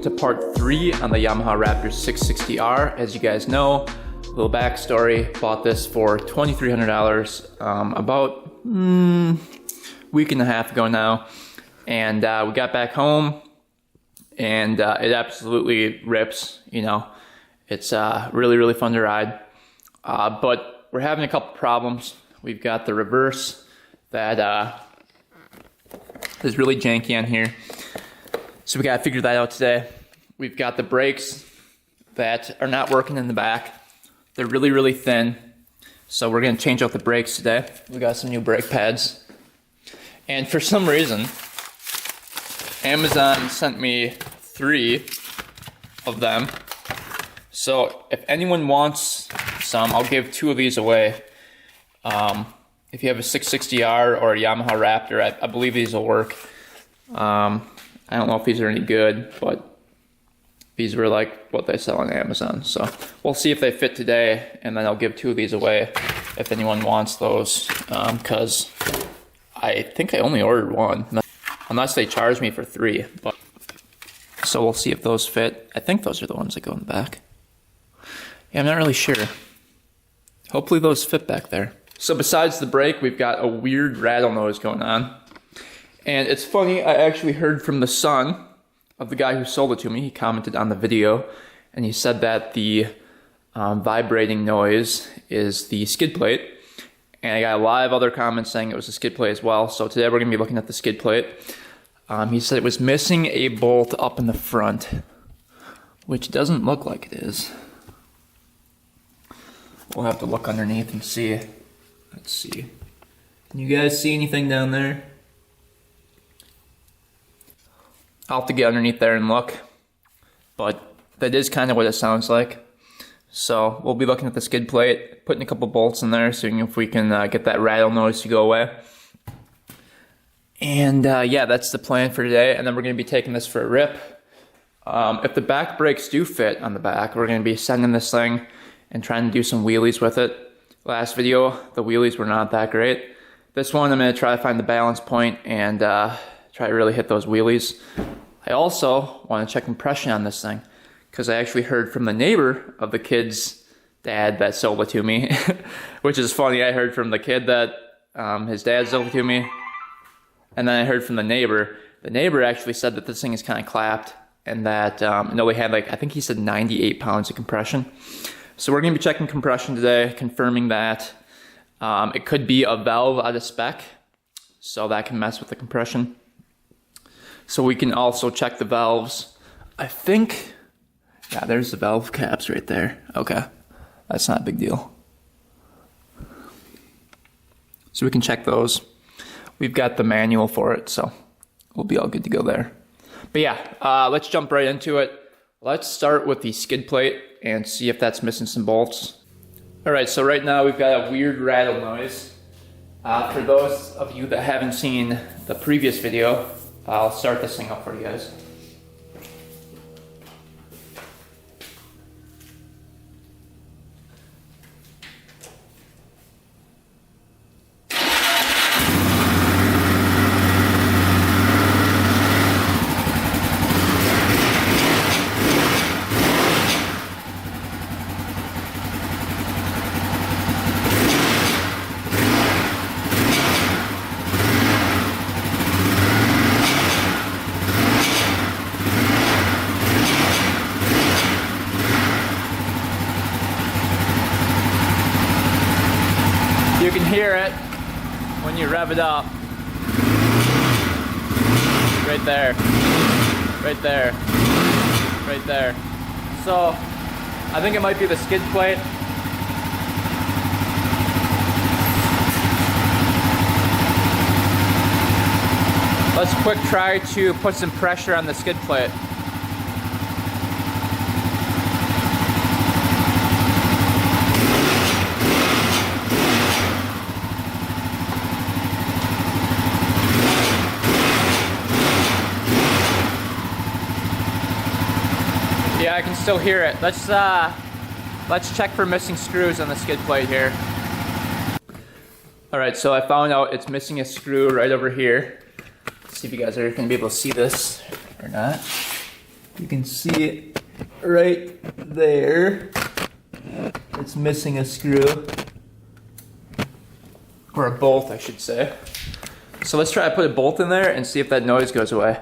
to part 3 on the Yamaha Raptor 660r. As you guys know, a little backstory, bought this for $2,300 about a week and a half ago now. And we got back home and it absolutely rips, you know. It's really fun to ride. But we're having a couple problems. We've got the reverse that is really janky on here. So we gotta figure that out today. We've got the brakes that are not working in the back. They're really thin. So we're gonna change out the brakes today. We got some new brake pads. And for some reason, Amazon sent me 3 of them. So if anyone wants some, I'll give 2 of these away. If you have a 660R or a Yamaha Raptor, I believe these will work. I don't know if these are any good, but these were like what they sell on Amazon. So we'll see if they fit today, and then I'll give 2 of these away if anyone wants those, because I think I only ordered 1, unless they charge me for 3. But so we'll see if those fit. I think those are the ones that go in the back. Yeah, I'm not really sure. Hopefully those fit back there. So besides the brake, we've got a weird rattle noise going on. And it's funny, I actually heard from the son of the guy who sold it to me. He commented on the video, and he said that the vibrating noise is the skid plate. And I got a lot of other comments saying it was the skid plate as well. So today we're going to be looking at the skid plate. He said it was missing a bolt up in the front, which doesn't look like it is. We'll have to look underneath and see. Let's see. Can you guys see anything down there? I'll have to get underneath there and look, but that is kind of what it sounds like. So we'll be looking at the skid plate, putting a couple bolts in there, seeing if we can get that rattle noise to go away. And yeah, that's the plan for today. And then we're going to be taking this for a rip. If the back brakes do fit on the back, we're going to be sending this thing and trying to do some wheelies with it. Last video, the wheelies were not that great. This one, I'm going to try to find the balance point and try to really hit those wheelies. I also want to check compression on this thing, because I actually heard from the neighbor of the kid's dad that sold it to me, which is funny. I heard from the kid that his dad sold it to me, and then I heard from the neighbor. The neighbor actually said that this thing is kind of clapped, and that you know, we had like, I think he said 98 pounds of compression. So we're going to be checking compression today, confirming that. It could be a valve out of spec, so that can mess with the compression. So we can also check the valves. I think, yeah, there's the valve caps right there. Okay, that's not a big deal. So we can check those. We've got the manual for it, so we'll be all good to go there. But yeah, let's jump right into it. Let's start with the skid plate and see if that's missing some bolts. Alright, so right now we've got a weird rattle noise. For those of you that haven't seen the previous video, I'll start this thing up for you guys. You can hear it when you rev it up. Right there. Right there. Right there. So, I think it might be the skid plate. Let's quick try to put some pressure on the skid plate. Yeah, I can still hear it. Let's check for missing screws on the skid plate here. Alright, so I found out it's missing a screw right over here. Let's see if you guys are going to be able to see this or not. You can see it right there. It's missing a screw. Or a bolt, I should say. So let's try to put a bolt in there and see if that noise goes away.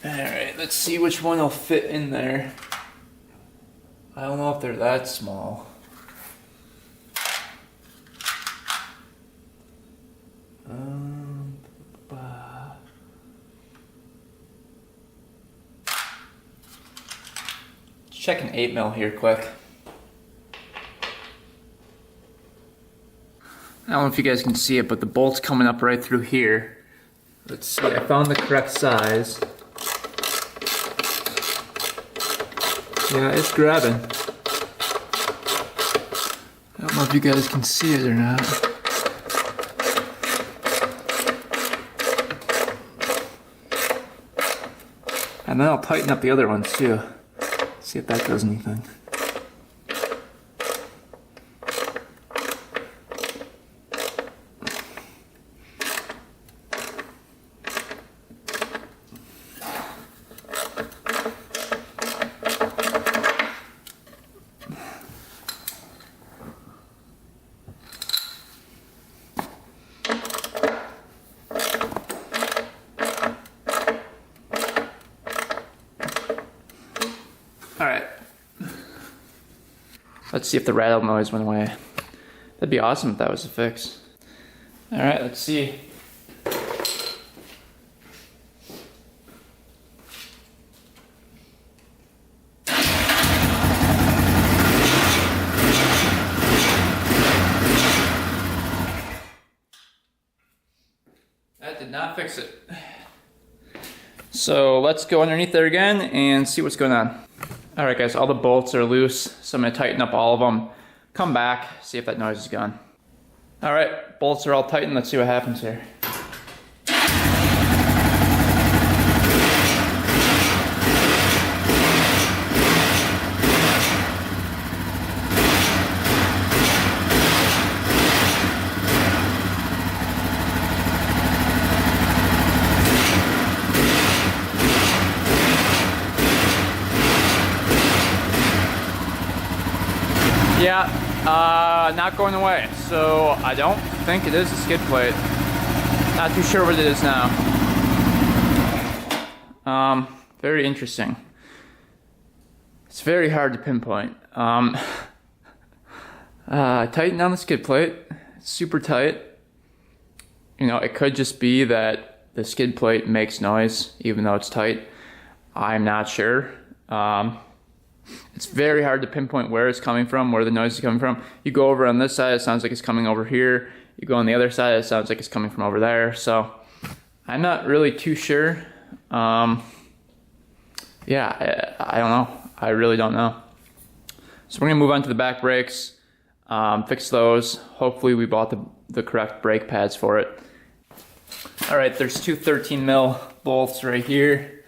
Alright, let's see which one will fit in there. I don't know if they're that small. Check an 8mm here quick. I don't know if you guys can see it, but the bolt's coming up right through here. Let's see, I found the correct size. Yeah, it's grabbing. I don't know if you guys can see it or not. And then I'll tighten up the other ones too. See if that does anything. Alright. Let's see if the rattle noise went away. That'd be awesome if that was a fix. Alright, let's see. That did not fix it. So let's go underneath there again and see what's going on. Alright guys, all the bolts are loose, so I'm going to tighten up all of them. Come back, see if that noise is gone. Alright, bolts are all tightened, let's see what happens here. Yeah, not going away. So I don't think it is a skid plate. Not too sure what it is now. Very interesting. It's very hard to pinpoint. Tighten down the skid plate. It's super tight. You know, it could just be that the skid plate makes noise even though it's tight. I'm not sure. It's very hard to pinpoint where it's coming from, where the noise is coming from. You go over on this side, it sounds like it's coming over here. You go on the other side, it sounds like it's coming from over there. So I'm not really too sure. Yeah, I don't know. I really don't know. So we're gonna move on to the back brakes, fix those. Hopefully we bought the correct brake pads for it. All right, there's two 13mm bolts right here.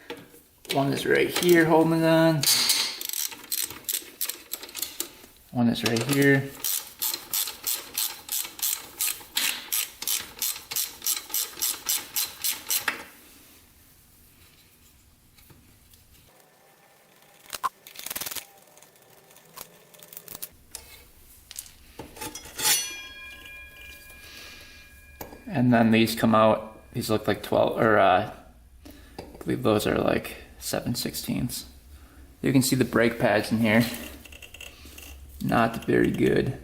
One is right here holding it on. One is right here. And then these come out. These look like 12, or I believe those are like 7/16. You can see the brake pads in here. Not very good.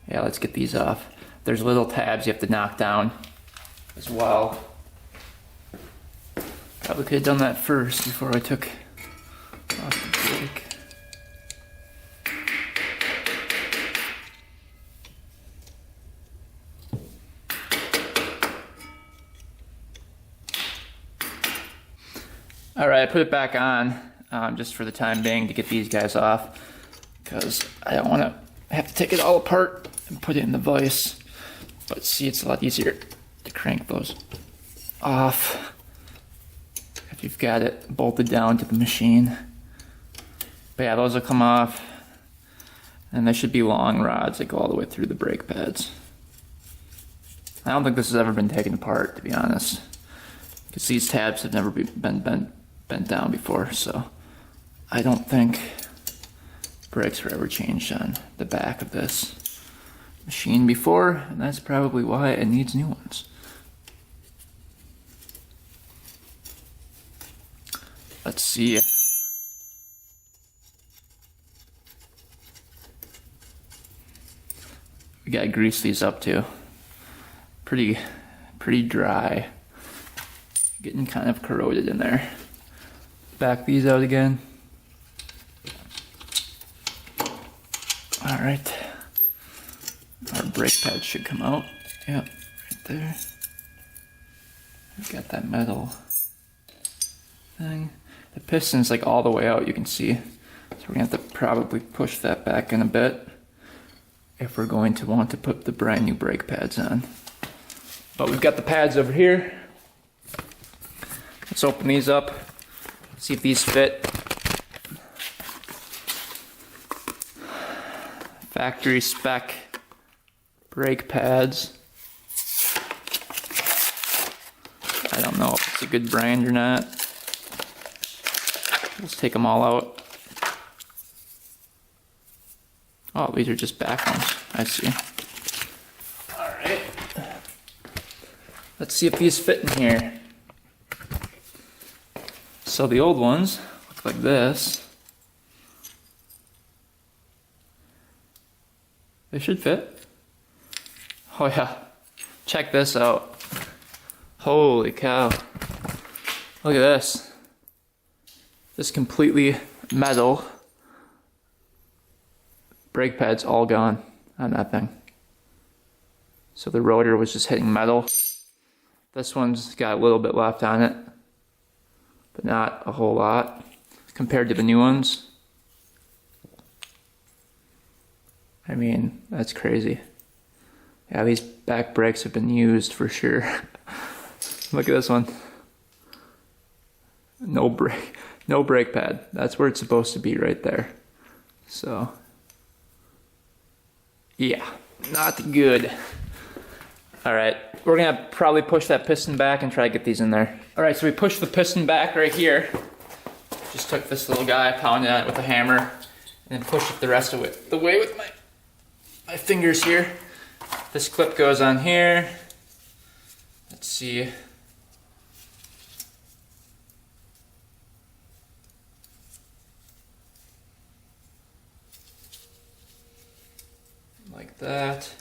Yeah, let's get these off. There's little tabs you have to knock down as well. Probably could have done that first before I took off the brake. Alright, I put it back on just for the time being to get these guys off because I don't want to have to take it all apart and put it in the vise. But see, it's a lot easier to crank those off if you've got it bolted down to the machine. But yeah, those will come off, and they should be long rods that go all the way through the brake pads. I don't think this has ever been taken apart, to be honest, because these tabs have never been bent down before, so I don't think brakes were ever changed on the back of this machine before, and that's probably why it needs new ones. Let's see. We gotta grease these up too. Pretty dry. Getting kind of corroded in there. Back these out again. All right. Our brake pads should come out. Yep, right there. We got that metal thing. The piston's like all the way out, you can see. So we're gonna have to probably push that back in a bit if we're going to want to put the brand new brake pads on. But we've got the pads over here. Let's open these up, see if these fit. Factory spec brake pads. I don't know if it's a good brand or not. Let's take them all out. Oh, these are just back ones. I see. Alright. Let's see if these fit in here. So the old ones look like this. They should fit. Oh yeah. Check this out. Holy cow. Look at this. This completely metal. Brake pads all gone on that thing. So the rotor was just hitting metal. This one's got a little bit left on it, but not a whole lot compared to the new ones. I mean, that's crazy. Yeah, these back brakes have been used for sure. Look at this one. No brake pad. That's where it's supposed to be, right there. So yeah, not good. All right, we're gonna probably push that piston back and try to get these in there. All right, so we pushed the piston back right here. Just took this little guy, pounded on it with a hammer, and then pushed it the rest of it the way with my fingers here. This clip goes on here. Let's see. Like that.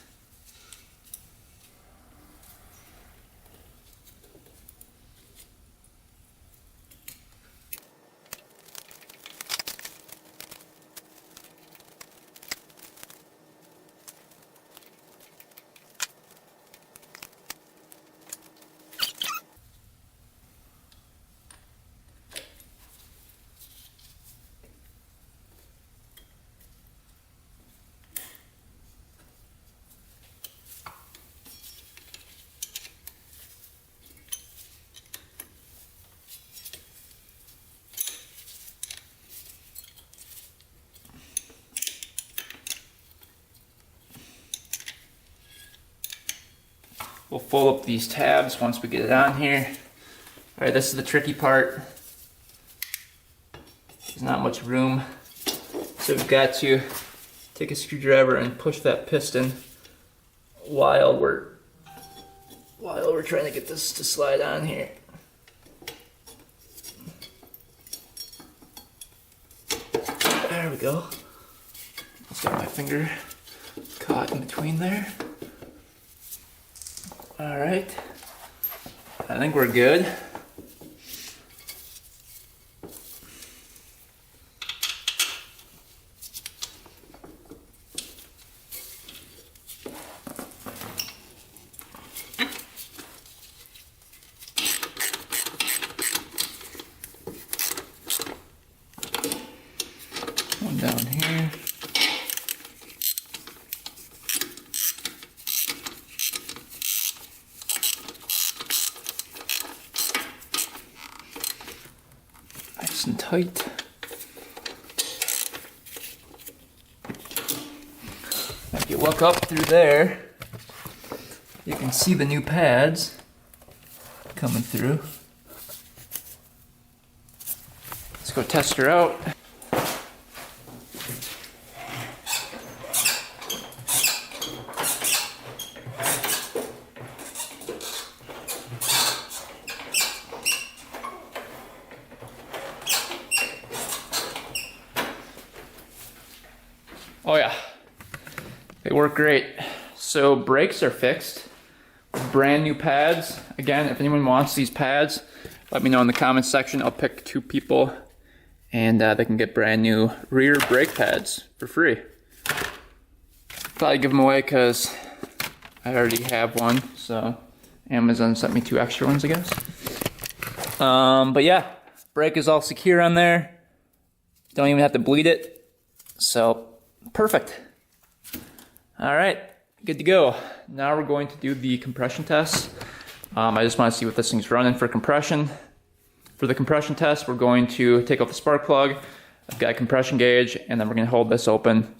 We'll fold up these tabs once we get it on here. All right, this is the tricky part. There's not much room. So we've got to take a screwdriver and push that piston while we're trying to get this to slide on here. There we go. Just got my finger caught in between there. All right, I think we're good. One down here. Nice and tight. If you look up through there, you can can see the new pads coming through. Let's go test her out. Oh yeah, they work great. So brakes are fixed. Brand new pads. Again, if anyone wants these pads, let me know in the comments section. I'll pick 2 people and they can get brand new rear brake pads for free. Probably give them away because I already have one. So Amazon sent me 2 extra ones, I guess. But yeah, brake is all secure on there. Don't even have to bleed it. So perfect. All right, good to go. Now we're going to do the compression test. I just want to see what this thing's running for compression. For the compression test, we're going to take off the spark plug. I've got a compression gauge, and then we're going to hold this open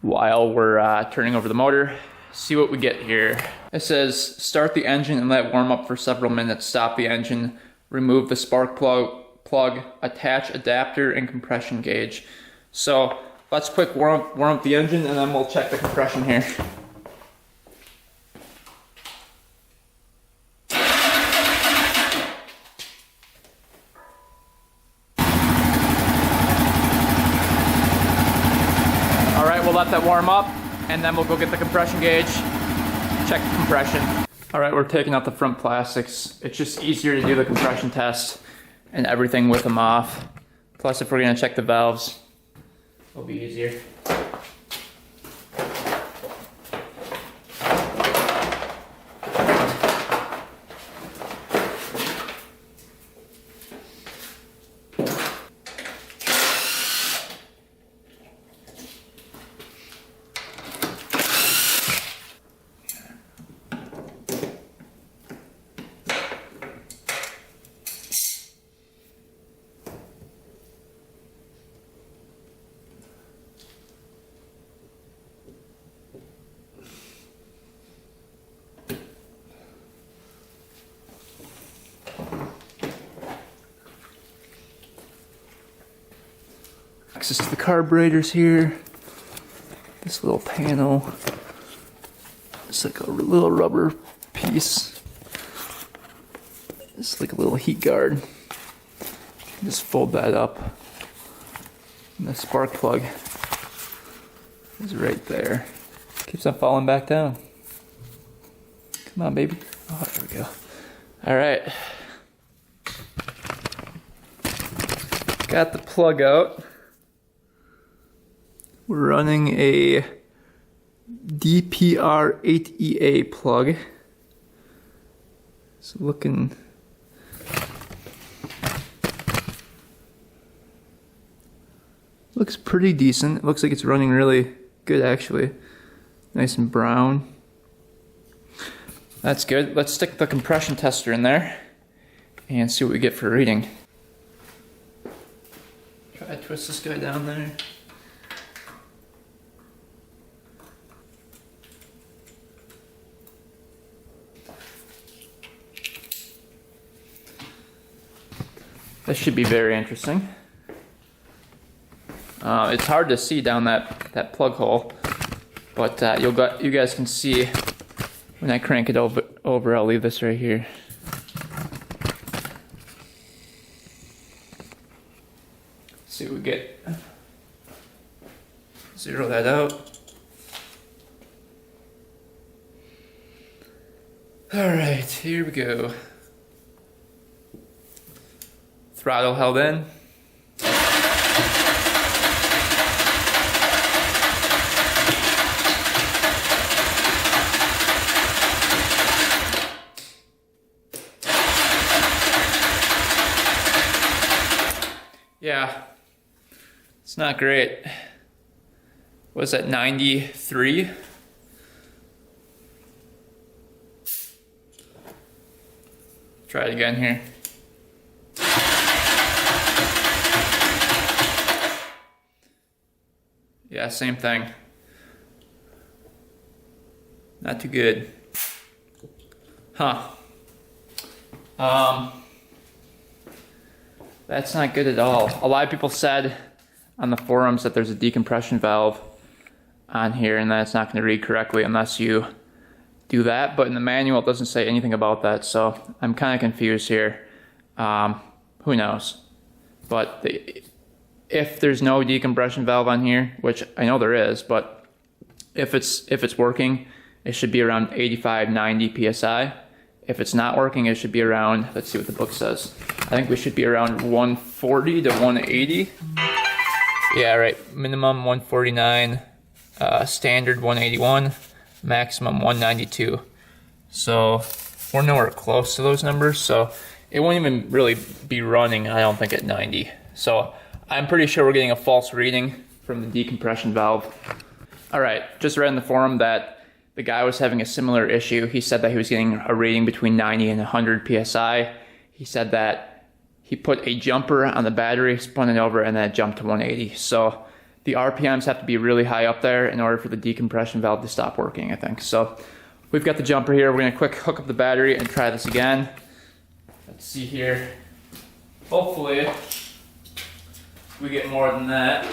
while we're turning over the motor. See what we get here. It says start the engine and let it warm up for several minutes. Stop the engine, remove the spark plug, attach adapter and compression gauge. So let's quick warm up the engine and then we'll check the compression here. All right, we'll let that warm up and then we'll go get the compression gauge, check the compression. All right, we're taking out the front plastics. It's just easier to do the compression test and everything with them off. Plus, if we're gonna check the valves, it'll be easier. Access to the carburetors here. This little panel. It's like a little rubber piece. It's like a little heat guard. Just fold that up. And the spark plug is right there. Keeps on falling back down. Come on, baby. Oh, there we go. All right. Got the plug out. We're running a DPR8EA plug. It's looking looks pretty decent. It looks like it's running really good actually. Nice and brown. That's good. Let's stick the compression tester in there and see what we get for a reading. Try to twist this guy down there. This should be very interesting. It's hard to see down that plug hole, but you guys can see when I crank it over. I'll leave this right here. See what we get. Zero that out. All right, here we go. Throttle held in. Yeah, it's not great. What's that, 93? Try it again here. Yeah, same thing. Not too good. Huh. That's not good at all. A lot of people said on the forums that there's a decompression valve on here and that it's not going to read correctly unless you do that, but in the manual it doesn't say anything about that, so I'm kind of confused here. Who knows? But if there's no decompression valve on here, which I know there is, but if it's working, it should be around 85-90 psi. If it's not working, it should be around, let's see what the book says. I think we should be around 140 to 180. Yeah, right, minimum 149, standard 181, maximum 192. So we're nowhere close to those numbers, so it won't even really be running, I don't think, at 90. So I'm pretty sure we're getting a false reading from the decompression valve. All right, just read in the forum that the guy was having a similar issue. He said that he was getting a reading between 90 and 100 psi. He said that he put a jumper on the battery, spun it over, and then it jumped to 180. So the RPMs have to be really high up there in order for the decompression valve to stop working, I think. So we've got the jumper here. We're gonna quick hook up the battery and try this again. Let's see here. Hopefully we get more than that.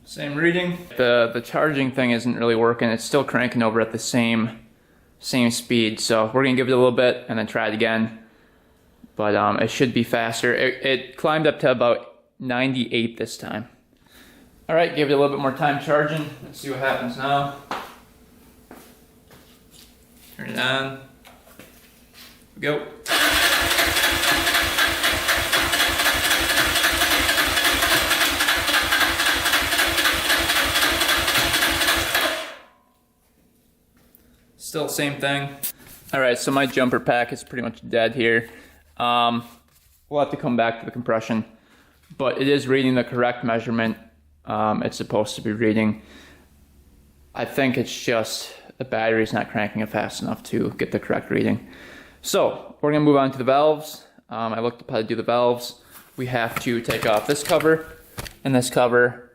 Same reading. The charging thing isn't really working. It's still cranking over at the same speed. So we're gonna give it a little bit and then try it again. But it should be faster. It climbed up to about 98 this time. All right, give it a little bit more time charging. Let's see what happens now. Turn it on. Go. Still same thing. All right, so my jumper pack is pretty much dead here. We'll have to come back to the compression, but it is reading the correct measurement it's supposed to be reading. I think it's just the battery's not cranking it fast enough to get the correct reading. So we're gonna move on to the valves. I looked up how to do the valves. We have to take off this cover and this cover.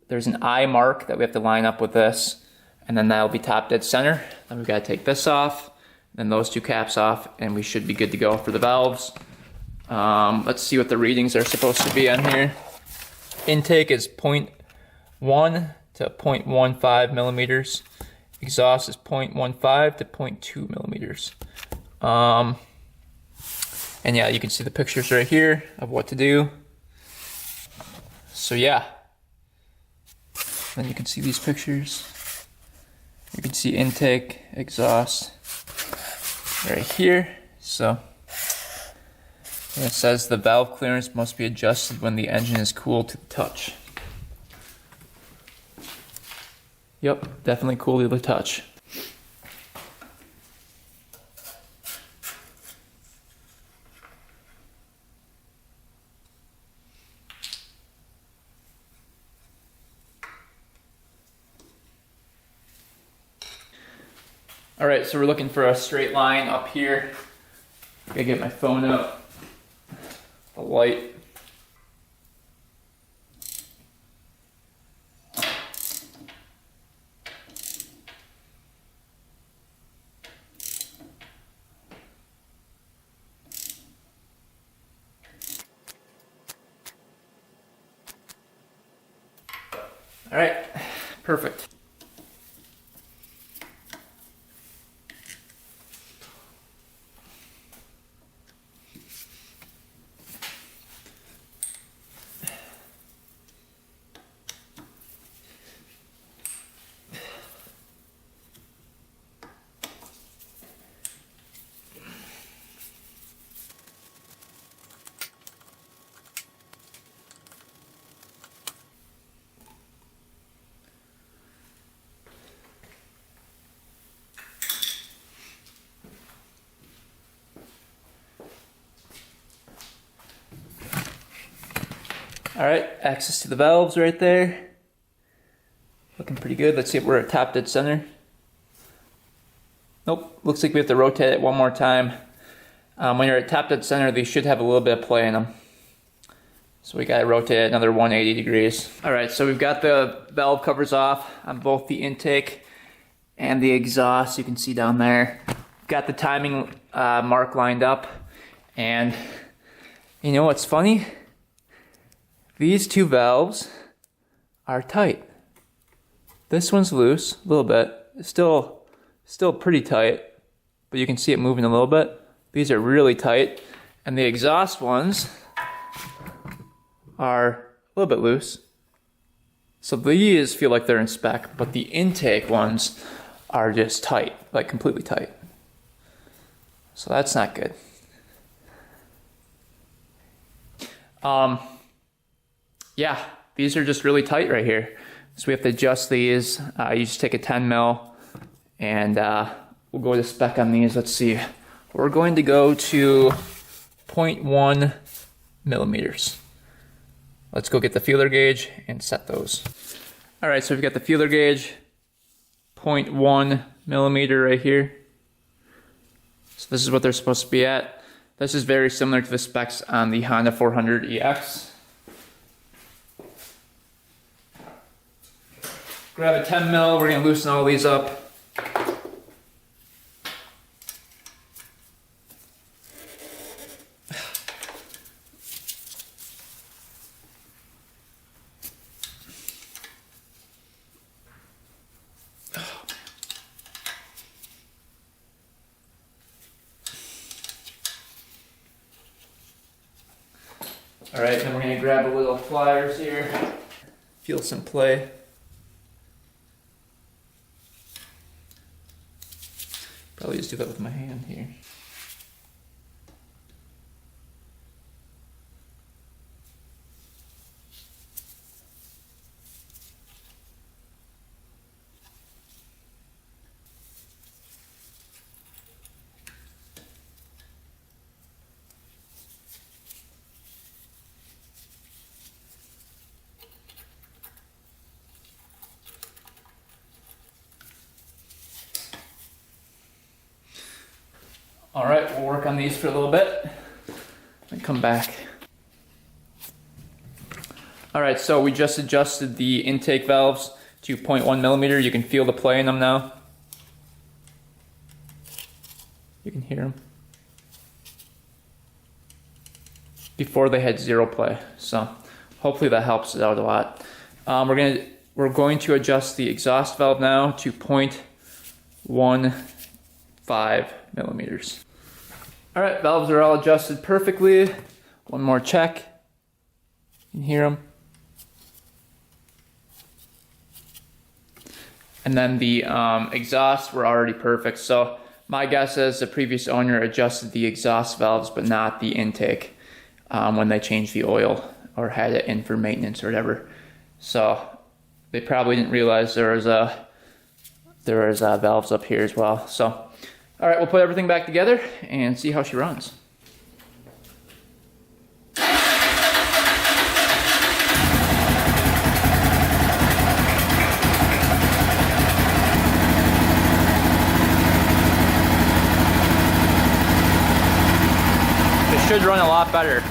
There's an eye mark that we have to line up with this, and then that'll be top dead center. Then we've got to take this off, then those two caps off, and we should be good to go for the valves. Let's see what the readings are supposed to be on here. Intake is 0.1 to 0.15 millimeters. Exhaust is 0.15 to 0.2 millimeters. And yeah, you can see the pictures right here of what to do. So yeah. Then you can see these pictures. You can see intake, exhaust right here. So it says the valve clearance must be adjusted when the engine is cool to the touch. Yep, definitely cool to the touch. All right, so we're looking for a straight line up here. Gotta get my phone up, the light. All right, perfect. All right, access to the valves right there. Looking pretty good. Let's see if we're at top dead center. Nope, looks like we have to rotate it one more time. When you're at top dead center, they should have a little bit of play in them. So we gotta rotate it another 180 degrees. All right, so we've got the valve covers off on both the intake and the exhaust. You can see down there. Got the timing mark lined up. And you know what's funny? These two valves are tight. This one's loose, a little bit. It's still pretty tight, but you can see it moving a little bit. These are really tight. And the exhaust ones are a little bit loose. So these feel like they're in spec, but the intake ones are just tight, like completely tight. So that's not good. Yeah, these are just really tight right here. So we have to adjust these. You just take a 10 mil and we'll go to spec on these. Let's see. We're going to go to 0.1 millimeters. Let's go get the feeler gauge and set those. All right, so we've got the feeler gauge, 0.1 millimeter right here. So this is what they're supposed to be at. This is very similar to the specs on the Honda 400EX. Grab a 10 mil, we're gonna loosen all these up. All right, then we're gonna grab a little pliers here, feel some play. Probably just do that with my hand here. All right, we'll work on these for a little bit and come back. All right, so we just adjusted the intake valves to 0.1 millimeter. You can feel the play in them now. You can hear them. Before they had zero play, so hopefully that helps it out a lot. We're going to adjust the exhaust valve now to 0.15 millimeters. All right, valves are all adjusted perfectly. One more check. You can hear them. And then the exhausts were already perfect. So my guess is the previous owner adjusted the exhaust valves, but not the intake when they changed the oil or had it in for maintenance or whatever. So they probably didn't realize there was valves up here as well. So. All right, we'll put everything back together and see how she runs. It should run a lot better.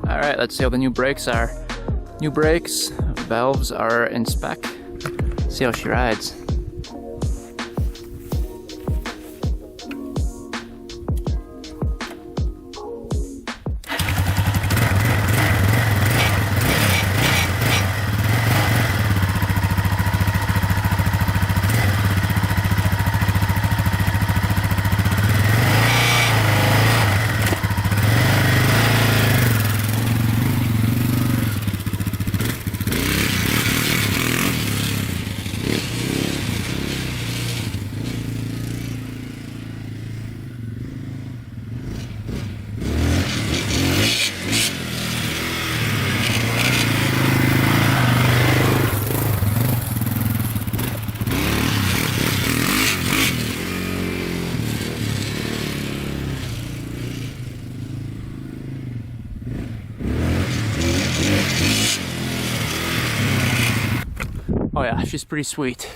Alright, let's see how the new brakes are. New brakes, valves are in spec. See how she rides. Oh yeah, she's pretty sweet.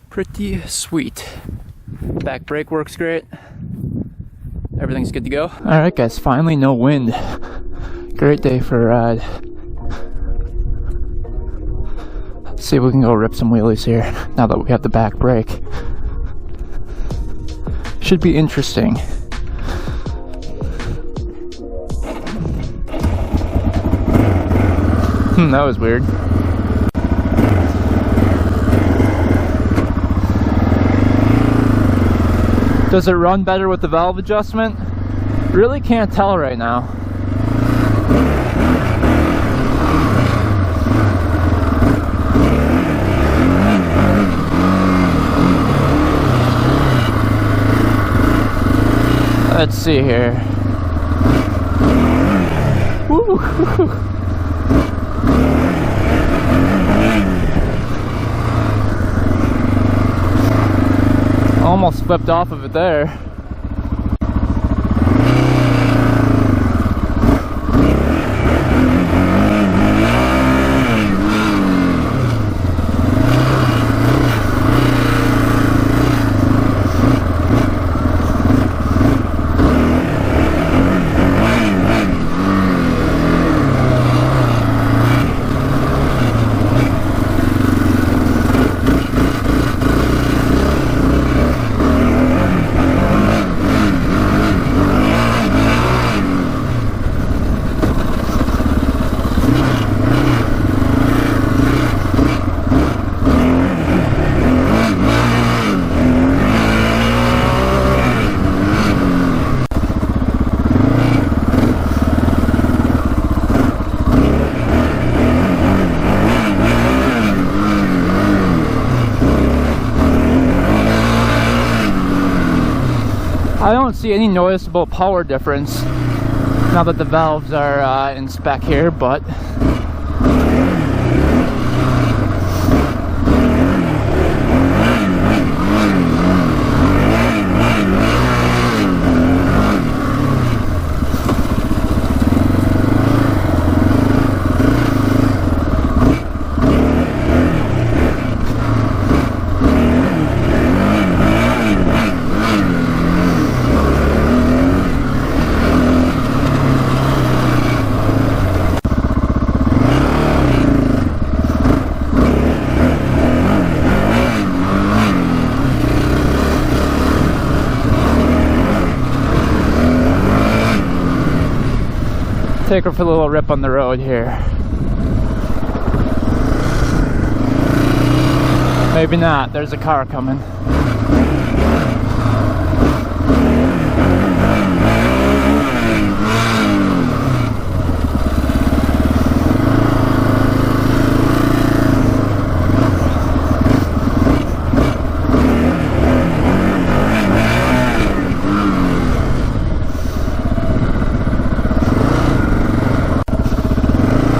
Pretty sweet. Back brake works great. Everything's good to go. Alright guys, finally no wind. Great day for a ride. Let's see if we can go rip some wheelies here now that we have the back brake. Should be interesting. That was weird. Does it run better with the valve adjustment? Really can't tell right now. Let's see here. Woo! Almost flipped off of it there. I don't see any noticeable power difference now that the valves are in spec here, but take her for a little rip on the road here. Maybe not, there's a car coming.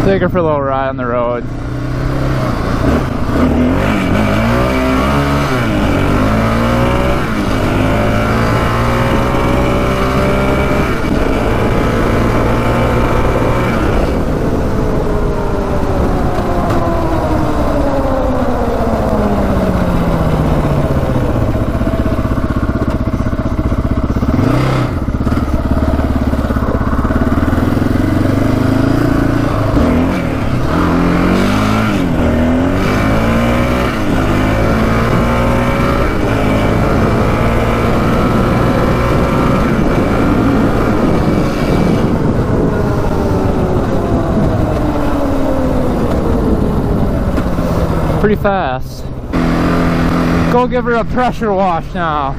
Take her for a little ride on the road. Pretty fast. Go give her a pressure wash now.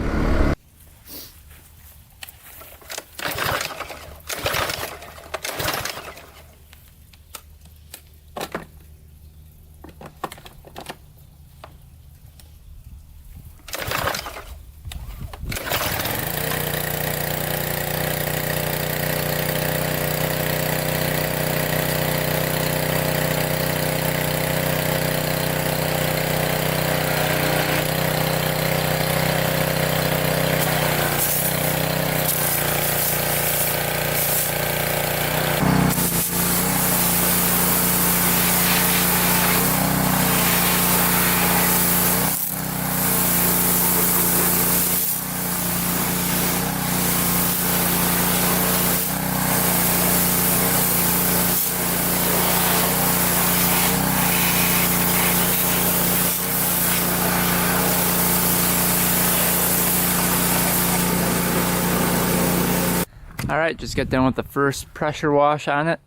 Alright, just got done with the first pressure wash on it.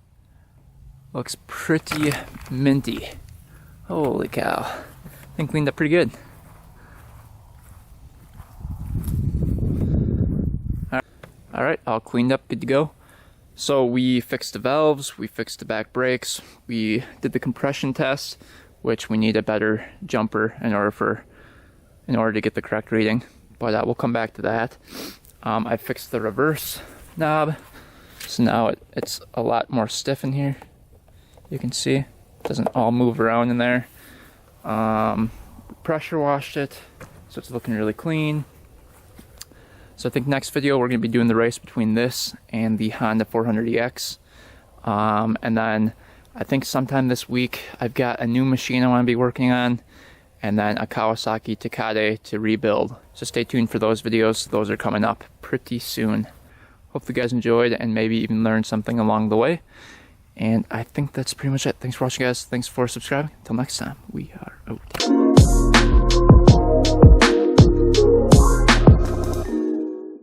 Looks pretty minty. Holy cow. I think cleaned up pretty good. Alright, all cleaned up, good to go. So we fixed the valves, we fixed the back brakes, we did the compression test, which we need a better jumper in order to get the correct reading. But we'll come back to that. I fixed the reverse knob, so now it's a lot more stiff in here. You can see it doesn't all move around in there. Pressure washed it, so it's looking really clean. So I think next video we're going to be doing the race between this and the Honda 400EX. And then I think sometime this week I've got a new machine I want to be working on, and then a Kawasaki Takate to rebuild. So stay tuned for those videos. Those are coming up pretty soon. Hope you guys enjoyed and maybe even learned something along the way. And I think that's pretty much it. Thanks for watching, guys. Thanks for subscribing. Until next time, we are out.